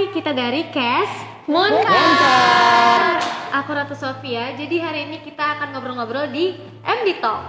nih kita dari Kes Mooncard. Aku Ratu Sofia. Jadi hari ini kita akan ngobrol-ngobrol di MD Talk.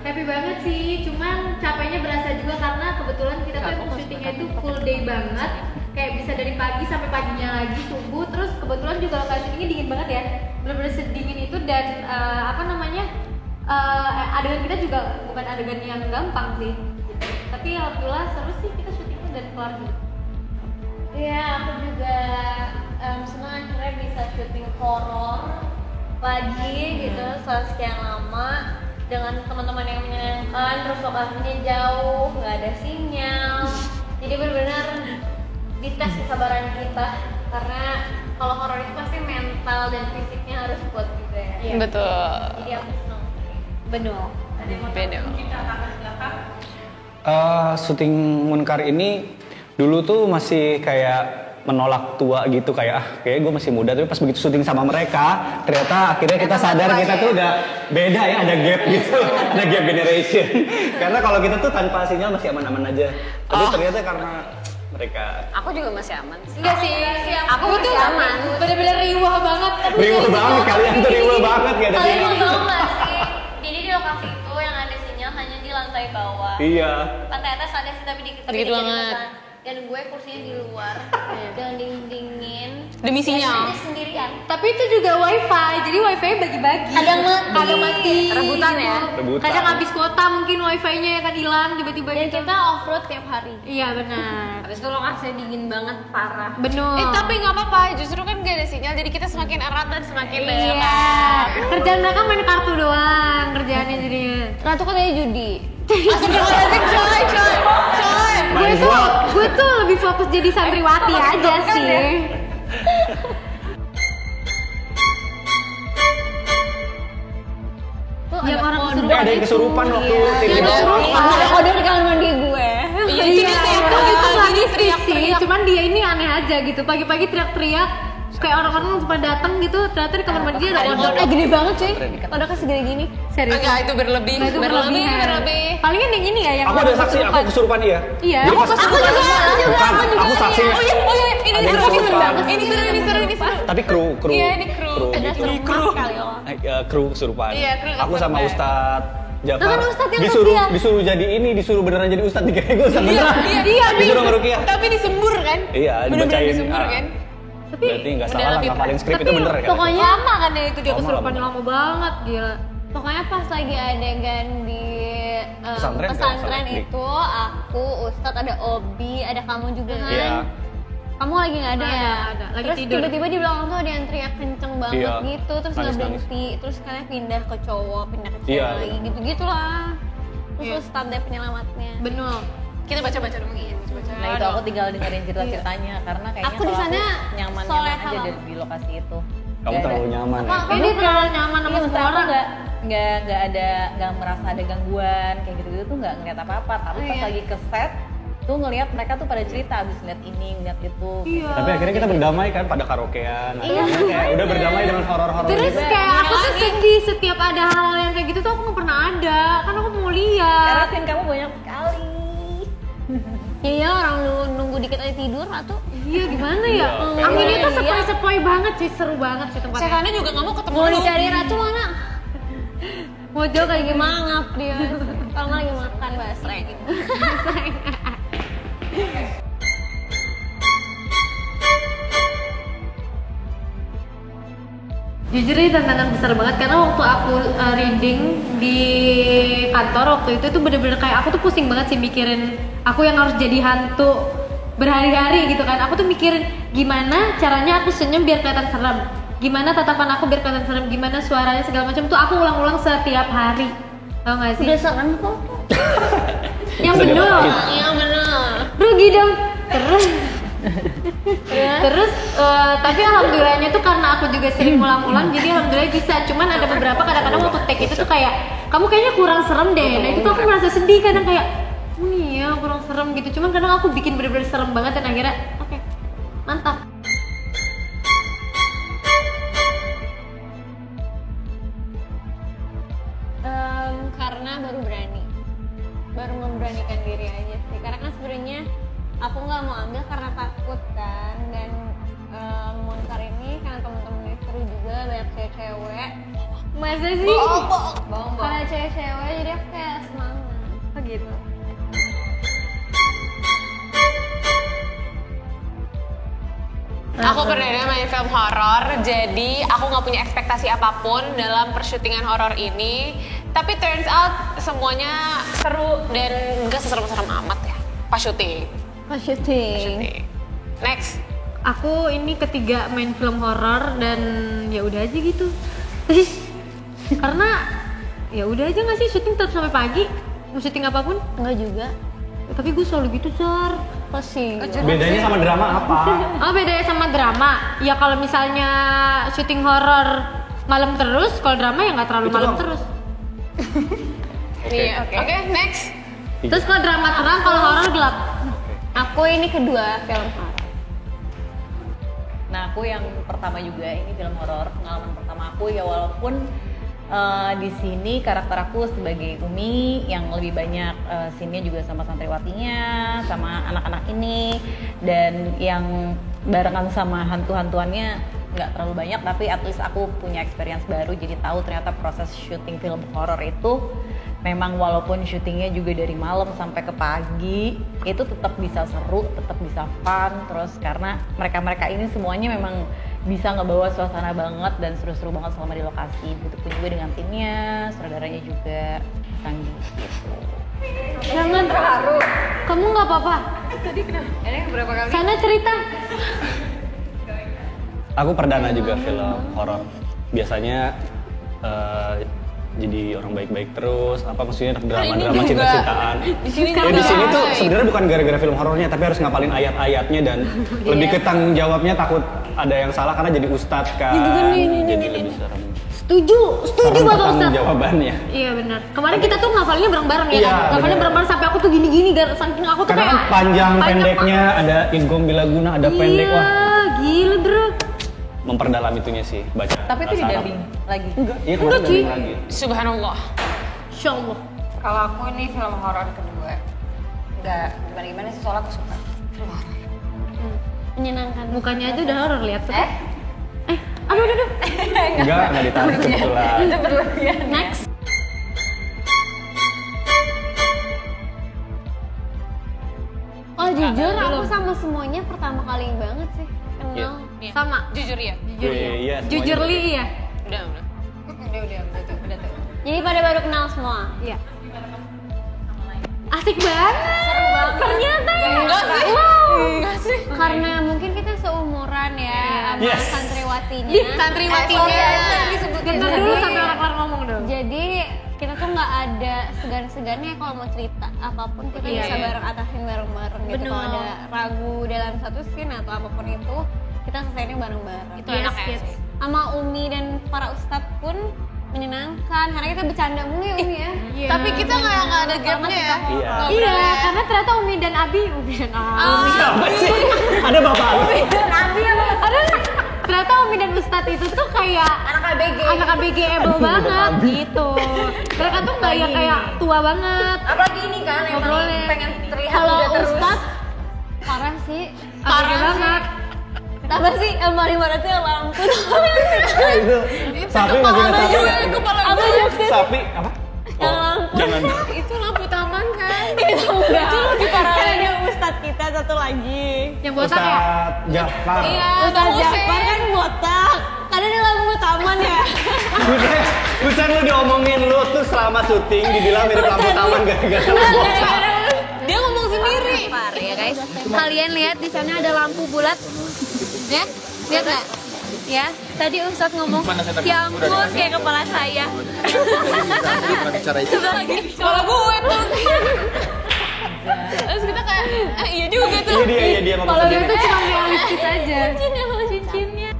Happy banget sih, cuman capeknya berasa juga karena kebetulan kita tuh emang syutingnya itu full day banget. Kayak bisa dari pagi sampai paginya lagi subuh. Terus kebetulan juga lokasi syutingnya dingin banget ya, bener-bener sedingin itu. Dan adegan kita juga bukan adegan yang gampang sih. Tapi alhamdulillah seru sih kita syutingnya dan kelar gitu. Iya, aku juga senang akhirnya bisa syuting horor lagi gitu setelah sekian lama dengan teman-teman yang menyenangkan. Terus lokasinya jauh, nggak ada sinyal, jadi benar-benar dites kesabaran kita karena kalau horor itu pasti mental dan fisiknya harus kuat gitu ya. Iya. Betul. Jadi aku senang. Benar. Syuting Mooncard ini dulu tuh masih kayak menolak tua gitu, kayak kayak gue masih muda, tapi pas begitu syuting sama mereka ternyata akhirnya kita sadar kita tuh udah beda ya, ada gap gitu. Ada gap generation. Karena kalau kita tuh tanpa sinyal masih aman-aman aja, tapi ternyata karena mereka. Aku juga masih aman sih. Enggak sih, Aku tuh masih aman. bener-bener riwah banget. Riwah banget, kalian tuh riwah banget ya. Kalian tahu nggak sih? Jadi di lokasi itu yang ada sinyal hanya di lantai bawah. Iya. Lantai atas ada sih tapi dikit banget. Dan gue kursinya di luar dengan dingin Demi sinyal. Dia sendirian. Tapi itu juga wifi, jadi wifi bagi-bagi. Kadang mati. Rebutan ya? Rebutan. Kadang habis kuota mungkin wifi-nya kan hilang tiba-tiba Dan gitu. kita off road tiap hari. Iya benar. Habis itu lokasinya dingin banget, parah. Benar. Tapi nggak apa-apa, justru kan gak ada sinyal, jadi kita semakin erat dan semakin Iya. dekat. Kerjaan mereka main kartu doang kerjaannya jadinya. Ratu katanya judi. Astagfirullahaladzim, coy. Gue tuh lebih fokus jadi santriwati aja sih. Yang orang kesurupan Ada yang kesurupan waktu Iya. syuting. Yang kesurupan. Ada kode di kamar mandi gue. Iya, itu dia kayak itu nggak gini, mistis sih, teriak-teriak. cuman dia ini aneh aja gitu. Pagi-pagi teriak-teriak, kayak orang-orang cuma datang gitu, ternyata di kamar mandi dia ada kodok. Gede banget cuy. Kodoknya segede gini. Serius. Enggak, itu berlebih. Nah, itu berlebih. Palingan yang ini ya, yang Aku ada orang saksi, aku kesurupan iya. Iya. Jadi pas Aku kesurupan- juga. Bukan, aku saksinya. Oh iya, ini Ada yang seru, kesurupan. ini seru. Tapi kru. Iya, ini kru. Ada gitu. serem kali ya. Kru kesurupan. Iya, kru Aku sama kesurupan. Ustadz Jafar Kan Ustadz yang disuruh rukiah. jadi ini, disuruh beneran jadi Ustadz, dikira gue Ustadz beneran. Iya, Disuruh ngerukiah. tapi disembur kan? Iya, Bener-bener dibacain. disembur kan? Tapi Berarti nggak udah salah lah lebih ngapalin skrip tapi itu bener kan? pokoknya lama kan ya itu dia Lama, kesurupan lama. lama banget gila. Pokoknya pas lagi adegan di Pesantren, pesantren kan? itu aku, Ustadz, ada Obi, ada kamu juga kan? Iya. Kamu lagi nggak ada ya? Ada. Lagi Terus tidur. tiba-tiba di belakang tuh ada yang teriak kenceng banget Iya. gitu, terus nggak Nangis-nangis. berhenti, terus kalian pindah ke cowok, pindah ke cewek Iya, lagi, iya. gitu-gitulah. Terus Iya. Ustadz deh penyelamatnya. Bener. Kita baca-baca dulu Iya, baca-baca. Nah itu aku tinggal dengerin cerita-ceritanya karena kayaknya Aku di kalau sana nyaman soleha aja banget. di lokasi itu. Kamu Nggak terlalu ada- nyaman ya. Kayak dia terlalu nyaman sama Iya, semua maksudnya aku orang. nggak merasa ada gangguan kayak gitu-gitu tuh nggak ngeliat apa-apa. Tapi pas Iya. lagi ke set tuh ngeliat mereka tuh pada cerita abis ngeliat ini, ngeliat itu. Iya. Tapi akhirnya kita berdamai kan pada karaokean. Iya, Akhirnya kayak udah berdamai dengan horor-horor Terus gitu. kayak aku tuh sedih setiap ada hal-hal yang kayak gitu tuh aku nggak pernah ada, kan aku mau Karena lihat. scene kamu banyak sekali. Iya, orang nunggu dikit aja tidur atau Iya gimana ya? Iya. Anginnya tuh Iya. sepoi-sepoi banget sih, seru banget sih tempatnya. Sekarang juga nggak mau ketemu mau lu. dicari Ratu mana? Mau jauh kayak gimana? Mangap dia. Kalau nggak lagi makan basreng gitu. Jujur ini tantangan besar banget karena waktu aku reading di kantor waktu itu tuh bener-bener kayak aku tuh pusing banget sih mikirin aku yang harus jadi hantu berhari-hari gitu kan. Aku tuh mikirin gimana caranya aku senyum biar kelihatan serem, gimana tatapan aku biar kelihatan serem, gimana suaranya segala macam tuh aku ulang-ulang setiap hari. Tau gak sih? Udah serem kok. Yang Udah bener. diapain? Yang bener. Rugi dong. Terus tapi alhamdulillahnya tuh karena aku juga sering ulang-ulang jadi alhamdulillah bisa. Cuman ada beberapa kadang-kadang waktu take itu tuh kayak kamu kayaknya kurang serem deh. Nah itu tuh aku merasa sedih kadang kayak iya aku kurang serem gitu. Cuman kadang aku bikin bener-bener serem banget dan akhirnya oke, mantap. Karena baru memberanikan diri aja sih. Karena kan sebenarnya aku nggak mau ambil karena takut kan, dan Munkar ini karena temen-temennya seru juga, banyak cewek-cewek. Masa sih? Bohong. Karena cewek-cewek jadi aku kayak semangat. Oh gitu. Aku perdana main film horor, jadi aku nggak punya ekspektasi apapun dalam persyutingan horor ini. Tapi turns out semuanya seru dan nggak seserem-serem amat ya pas syuting. Pas syuting. Next. Aku ini ketiga main film horor dan ya udah aja gitu. Karena ya udah aja nggak sih, syuting tetap sampai pagi. Mau syuting apapun? Enggak juga. Tapi gue selalu gitu, Sar. Pasti. Bedanya sama drama apa? Oh, bedanya sama drama. Ya kalau misalnya syuting horor malam terus, kalau drama ya nggak terlalu Itu malam doang. terus. Iya. Oke, next. Terus kalau drama terang, kalau horor gelap. Aku ini kedua film horor. Nah, aku yang pertama juga, ini film horor, pengalaman pertama aku ya, walaupun di sini karakter aku sebagai Umi yang lebih banyak scene-nya juga sama santriwatinya, sama anak-anak ini, dan yang barengan sama hantu-hantuannya nggak terlalu banyak, tapi at least aku punya experience baru, jadi tahu ternyata proses syuting film horor itu memang walaupun syutingnya juga dari malam sampai ke pagi, itu tetap bisa seru, tetap bisa fun, terus karena mereka-mereka ini semuanya memang bisa ngebawa suasana banget dan seru-seru banget selama di lokasi. Begitupun juga dengan timnya, sutradaranya juga canggih gitu. Jangan terharu. Kamu nggak apa-apa. Ini berapa kali? Sana cerita. Aku perdana juga film horor. Biasanya jadi orang baik-baik terus, apa maksudnya drama-drama cinta-cintaan. Di sini Ya di sini tuh sebenarnya bukan gara-gara film horornya, tapi harus ngapalin ayat-ayatnya dan lebih ke tanggung jawabnya, takut ada yang salah karena jadi ustadz kan. Jadi lebih serem. Setuju Serem Bapak pertanggung Ustadz. jawabannya. Iya benar. Kemarin kita tuh ngafalinnya bareng-bareng ya Iya, kan? Ngafalinnya bener. bareng-bareng sampai aku tuh gini-gini, saking aku tuh Karena kan kayak panjang panjang pendeknya, ada idgham bilaguna, ada pendek, wah. Gila bro. Memperdalam itunya sih, baca. Tapi itu bahasa Arab. didubbing lagi. Enggak, iya Enggak, kemarin cuy. dubbing lagi. Subhanallah. Insya Allah. Kalau aku ini film horor kedua. Nggak gimana-gimana sih, soalnya aku suka film horor. Menyenangkan. Mukanya aja udah horor, lihat tuh. Aduh. Enggak ditarik kebetulan. Itu berlebihan. Next. Oh jujur aku sama semuanya pertama kali banget sih kenal. Iya. Sama. Jujur ya? Iya, semuanya Jujur betul. li iya. Udah. Udah tuh. Jadi pada baru kenal semua. Iya. Asik banget. Ternyata ya. Enggak sih. Wow. Enggak sih. Karena mungkin kita seumuran ya sama Yes. santriwatinya. Santriwatinya. Bentar dulu sampai orang-orang ngomong dong. Jadi kita tuh nggak ada segan-segannya kalau mau cerita apapun kita Iya, bisa iya. bareng atasin bareng-bareng gitu. Bener. Kalau ada ragu dalam satu scene atau apapun itu kita selesainya bareng-bareng. Itu enak ya sih. Sama Umi dan para ustadz pun menyenangkan karena kita bercanda mulu ya Umi ya. Iya. Tapi kita nggak ada gapnya ya. Iya. Iya, karena ternyata Umi dan Abi, Siapa sih? Ada bapak lu. ternyata Umi dan Ustadz itu tuh kayak anak ABG able banget gitu. Mereka tuh nggak yang kayak tua banget. Apalagi ini kan emang Ngobrolnya. pengen terlihat Kalau muda terus. ustadz parah sih. ABG banget. Apa sih almarhum itu yang lampu? Itu sapi nggak punya sapi nggak? Apa jokesnya? Sapi apa? Yang lampu. Jangan. Itu lampu taman kan? Itu enggak. Itu lebih parah. Kan ada ustadz kita satu lagi. Yang botak ya. Ustadz Jafar. Iya, Ustadz Jafar kan botak. Kadang dia lampu taman ya. Bukan lu diomongin lu tuh selama syuting dibilang mirip lampu taman gara-gara lu botak. Dia ngomong sendiri. Ya guys, kalian lihat di sana ada lampu bulat. Ya, lihat nggak? Ya, tadi Ustadz ngomong, ya ampun kayak kepala saya. Sebelah lagi. Kalau gue tuh. Terus kita kayak, iya juga tuh. Iya dia ngomong Kalau dia sendiri. tuh cuma realistis aja. Cincinnya.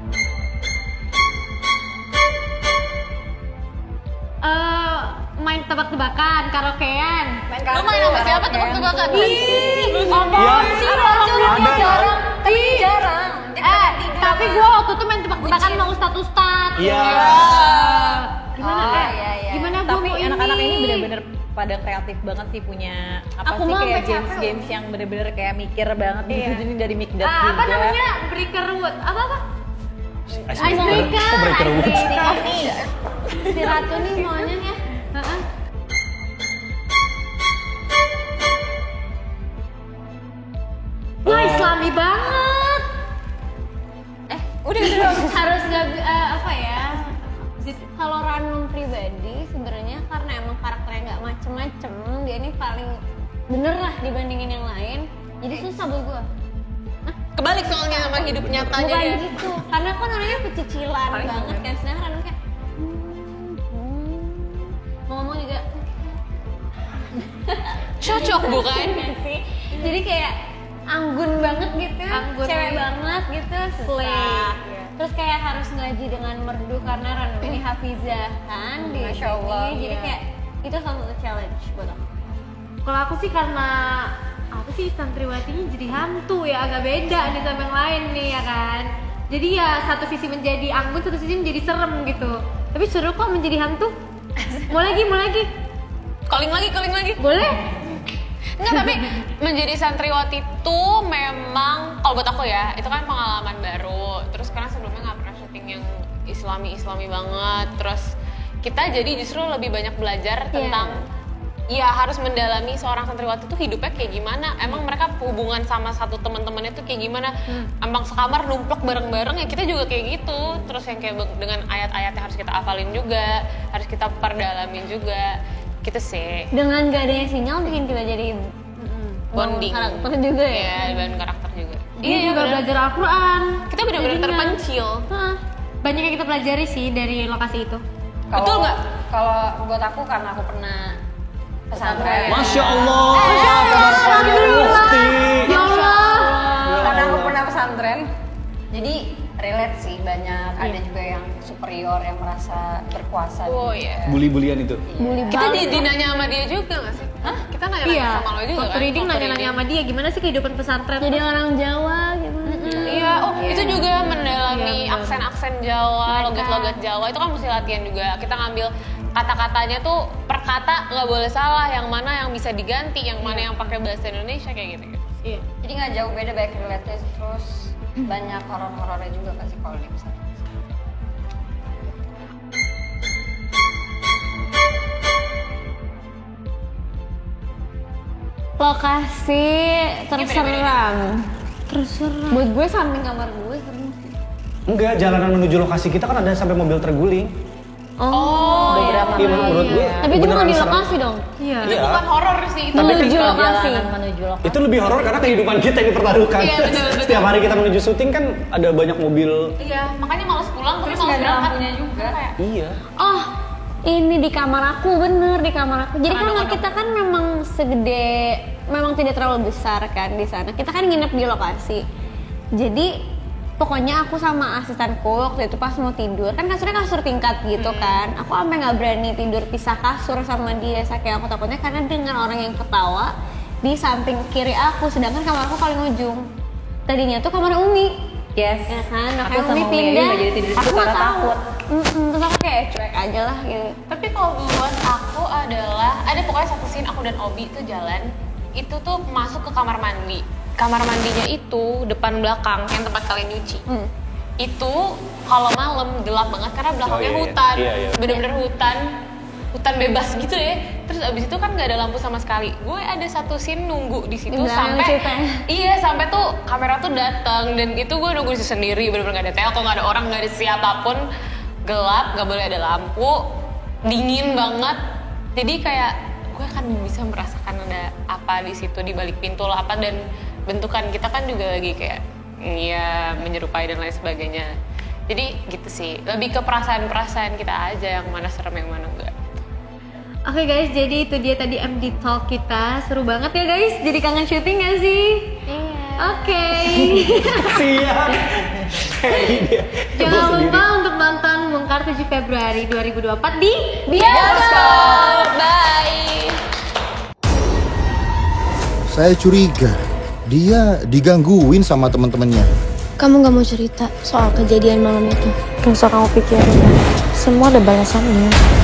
Main tebak-tebakan, karaokean. Lu main sama siapa tebak-tebakan? Ih, apaan sih? Ada. Jarang. Tapi gue waktu itu main tebak-tebakan sama ustadz. Iya. Gimana Gimana gue Tapi mau anak-anak ini bener-bener pada kreatif banget sih, punya apa Aku sih mah kayak sampai capek games yang bener-bener kayak mikir banget gitu. Jadi dari Mikdad juga. apa namanya? Breakerwood. Apa? Icebreaker. Oh, breaker wood. Si Ratu nih maunya ya. Heeh. Wah, Islami banget. Udah harus nggak apa ya? Kalau Ranum pribadi sebenarnya karena emang karakternya nggak macem-macem, dia ini paling bener lah dibandingin yang lain. Jadi susah buat gue. Kebalik soalnya sama hidup nyatanya Bukan dia. gitu, karena kan orangnya pecicilan banget kan. Sedangkan Ranum kayak mau ngomong juga Cocok bukan? sih. Jadi kayak anggun banget gitu, Anggun. cewek banget gitu, Slay. susah. Terus kayak harus ngaji dengan merdu karena Ranum ini hafizah kan di Masya Allah, sini. Jadi iya. kayak itu salah satu challenge buat aku. Kalau aku sih karena apa sih santriwatinya jadi hantu ya, agak beda nih sama yang lain nih ya kan. Jadi ya satu sisi menjadi anggun, satu sisi menjadi serem gitu. Tapi seru kok menjadi hantu. Mau lagi. Calling lagi. Boleh? Enggak, tapi menjadi santriwati itu memang kalau buat aku ya, itu kan pengalaman baru. Terus karena sebelumnya nggak pernah syuting yang islami banget. Terus kita jadi justru lebih banyak belajar tentang ya harus mendalami seorang santriwati itu hidupnya kayak gimana. Emang mereka hubungan sama satu teman-temannya tuh kayak gimana. Emang sekamar numplok bareng-bareng ya kita juga kayak gitu. Terus yang kayak dengan ayat-ayat yang harus kita hafalin juga, harus kita perdalamin juga. Gitu sih. Dengan gak adanya sinyal bikin kita jadi Bonding. karakter juga ya. Iya, dan karakter juga. Dia juga bener. belajar Al-Quran. Kita benar-benar Jadinya. terpencil. Hah. Banyak yang kita pelajari sih dari lokasi itu. Betul nggak? Kalau buat aku karena aku pernah pesantren. Masya Allah. Alhamdulillah. Ya Allah. Karena aku pernah pesantren. Jadi relate sih, banyak ada juga yang superior yang merasa berkuasa. Oh gitu. iya. Bully-bulian itu. Kita dinanya sama dia juga nggak sih? Hah? Kita nanya Iya. sama lo juga Waktu kan? reading Waktu nanya-nanya reading. sama dia gimana sih kehidupan pesantren. Jadi orang Jawa gimana? Iya, itu juga mendalami Iya, bener. aksen-aksen Jawa, logat-logat Jawa itu kan mesti latihan juga. Kita ngambil kata-katanya tuh per kata nggak boleh salah, yang mana yang bisa diganti, yang mana yang pakai bahasa Indonesia kayak gitu. Iya. Jadi nggak jauh beda, banyak relate terus banyak horor-horornya juga kan sih kalau di pesantren. Lokasi terseram. Buat gue samping kamar gue serem sih. Enggak, jalanan menuju lokasi kita kan ada sampai mobil terguling. Oh, Beberapa Iya, menurut gue. Tapi itu bukan beneran di serem. lokasi dong. Iya. Itu bukan horor sih, itu Menuju lebih ke- lokasi. Jalanan menuju lokasi. Itu lebih horor karena kehidupan kita yang dipertaruhkan. Iya, betul. Setiap hari kita menuju syuting kan ada banyak mobil. Iya, makanya malas pulang tapi Terus malas nggak ada berangkat. lampunya juga. Iya. Oh, ini di kamar aku, bener di kamar aku. Jadi Anak-anak. karena kita kan memang segede, memang tidak terlalu besar kan di sana. Kita kan nginep di lokasi. Jadi pokoknya aku sama asistenku waktu itu pas mau tidur, kan kasurnya kasur tingkat gitu kan. Aku sampai nggak berani tidur pisah kasur sama dia, saking aku takutnya karena dengan orang yang ketawa di samping kiri aku, sedangkan kamar aku paling ujung. Tadinya tuh kamar Umi. Yes. Ya kan, Aku makanya sama Umi Umi pindah. nggak jadi tidur Aku situ nggak karena tahu. takut. Terus aku kayak cuek aja lah gitu. Tapi kalau buat aku adalah ada pokoknya satu scene aku dan Obi tuh jalan, itu tuh masuk ke kamar mandi. Kamar mandinya itu depan belakang yang tempat kalian nyuci. Itu kalau malam gelap banget karena belakangnya Oh, iya, iya. hutan, Iya, iya. bener-bener hutan bebas gitu ya. Terus abis itu kan nggak ada lampu sama sekali. Gue ada satu scene nunggu di situ Di belakang sampai ceritanya. iya sampai tuh kamera tuh datang dan itu gue nunggu di situ sendiri, bener-bener nggak ada telco, nggak ada orang, nggak ada siapapun, gelap, nggak boleh ada lampu, dingin banget. Jadi kayak gue kan bisa merasakan ada apa di situ di balik pintu lah apa, dan bentukan kita kan juga lagi kayak ya menyerupai dan lain sebagainya. Jadi gitu sih, lebih ke perasaan-perasaan kita aja yang mana serem yang mana enggak. Oke guys, jadi itu dia tadi MD Talk kita. Seru banget ya guys, jadi kangen syuting gak sih? Iya. Oke. Siap. Jangan lupa untuk nonton Mungkar 17 7 Februari 2024 di Bioskop. Bye. Saya curiga dia digangguin sama teman-temannya. Kamu gak mau cerita soal kejadian malam itu? Gak usah kamu pikirin. Semua ada balasannya.